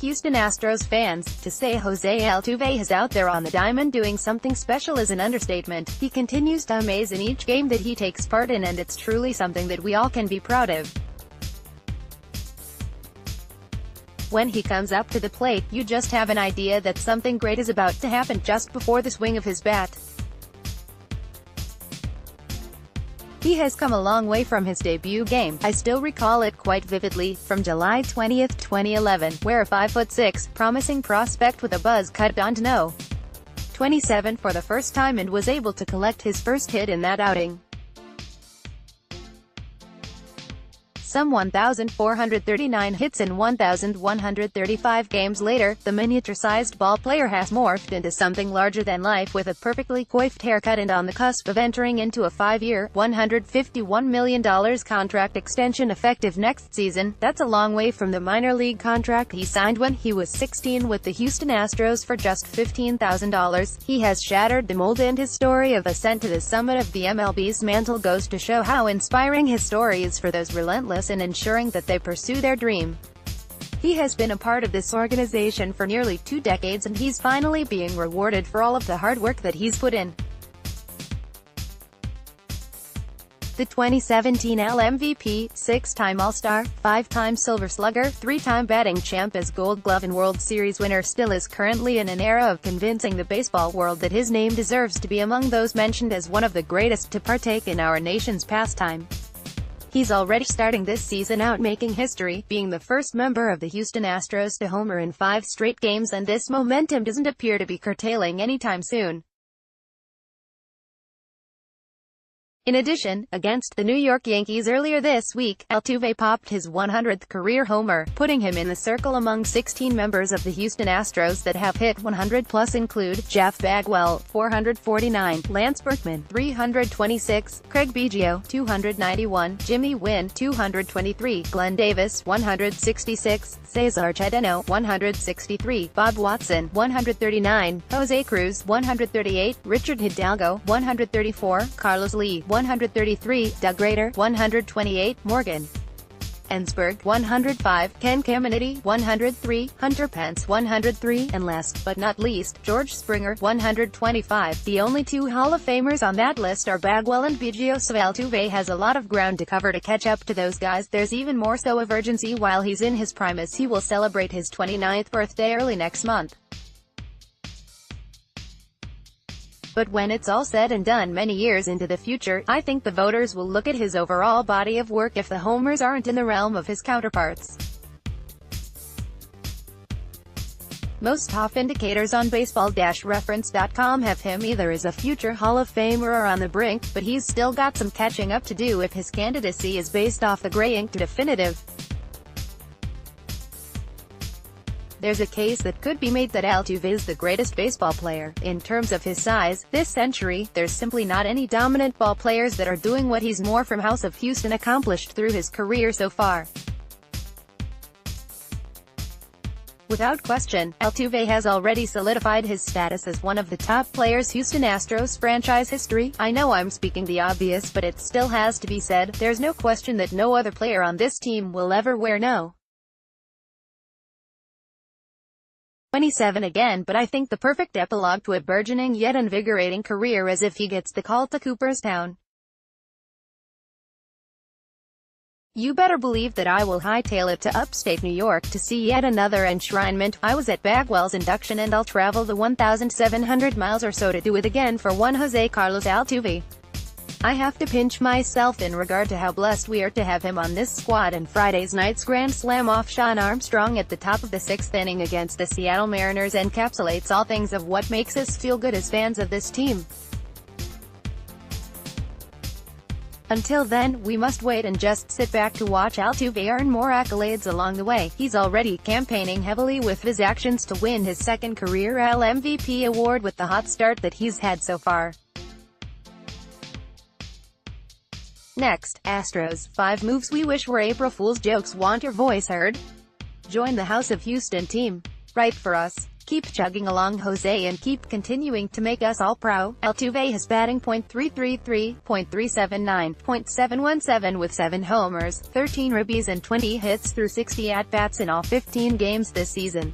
Houston Astros fans. To say Jose Altuve is out there on the diamond doing something special is an understatement. He continues to amaze in each game that he takes part in, and it's truly something that we all can be proud of. When he comes up to the plate, you just have an idea that something great is about to happen just before the swing of his bat. He has come a long way from his debut game. I still recall it quite vividly, from July 20, 2011, where a 5'6", promising prospect with a buzz cut on no. 27 for the first time and was able to collect his first hit in that outing. Some 1,439 hits in 1,135 games later, the miniature-sized ball player has morphed into something larger than life, with a perfectly coiffed haircut and on the cusp of entering into a 5-year, $151 million contract extension effective next season. That's a long way from the minor league contract he signed when he was 16 with the Houston Astros for just $15,000. He has shattered the mold, and his story of ascent to the summit of the MLB's mantle goes to show how inspiring his story is for those relentless in ensuring that they pursue their dream. He has been a part of this organization for nearly 2 decades, and he's finally being rewarded for all of the hard work that he's put in. The 2017 AL MVP, 6-time All-Star, 5-time Silver Slugger, 3-time batting champ as Gold Glove and World Series winner still is currently in an era of convincing the baseball world that his name deserves to be among those mentioned as one of the greatest to partake in our nation's pastime. He's already starting this season out making history, being the first member of the Houston Astros to homer in 5 straight games, and this momentum doesn't appear to be curtailing anytime soon. In addition, against the New York Yankees earlier this week, Altuve popped his 100th career homer, putting him in the circle among 16 members of the Houston Astros that have hit 100+ include Jeff Bagwell, 449, Lance Berkman, 326, Craig Biggio, 291, Jimmy Wynn, 223, Glenn Davis, 166, Cesar Cedeno, 163, Bob Watson, 139, Jose Cruz, 138, Richard Hidalgo, 134, Carlos Lee, 133, Doug Rader, 128, Morgan Ensberg, 105, Ken Caminiti, 103, Hunter Pence, 103, and last but not least, George Springer, 125. The only 2 Hall of Famers on that list are Bagwell and Biggio, so Altuve has a lot of ground to cover to catch up to those guys. There's even more so of urgency while he's in his prime, as he will celebrate his 29th birthday early next month. But when it's all said and done many years into the future, I think the voters will look at his overall body of work if the homers aren't in the realm of his counterparts. Most top indicators on baseball-reference.com have him either as a future Hall of Famer or on the brink, but he's still got some catching up to do if his candidacy is based off the gray-inked definitive. There's a case that could be made that Altuve is the greatest baseball player. In terms of his size, this century, there's simply not any dominant ball players that are doing what he's more from House of Houston accomplished through his career so far. Without question, Altuve has already solidified his status as one of the top players Houston Astros franchise history. I know I'm speaking the obvious, but it still has to be said. There's no question that no other player on this team will ever wear no. 27 again, but I think the perfect epilogue to a burgeoning yet invigorating career, as if he gets the call to Cooperstown. You better believe that I will hightail it to upstate New York to see yet another enshrinement. I was at Bagwell's induction, and I'll travel the 1,700 miles or so to do it again for one Jose Carlos Altuve. I have to pinch myself in regard to how blessed we are to have him on this squad, and Friday's night's grand slam off Sean Armstrong at the top of the 6th inning against the Seattle Mariners encapsulates all things of what makes us feel good as fans of this team. Until then, we must wait and just sit back to watch Altuve earn more accolades along the way. He's already campaigning heavily with his actions to win his 2nd career AL MVP award with the hot start that he's had so far. Next, Astros, 5 moves we wish were April Fool's jokes. Want your voice heard? Join the House of Houston team. Write for us. Keep chugging along, Jose, and keep continuing to make us all proud. Altuve has batting .333, .379, .717 with 7 homers, 13 ribbies and 20 hits through 60 at-bats in all 15 games this season.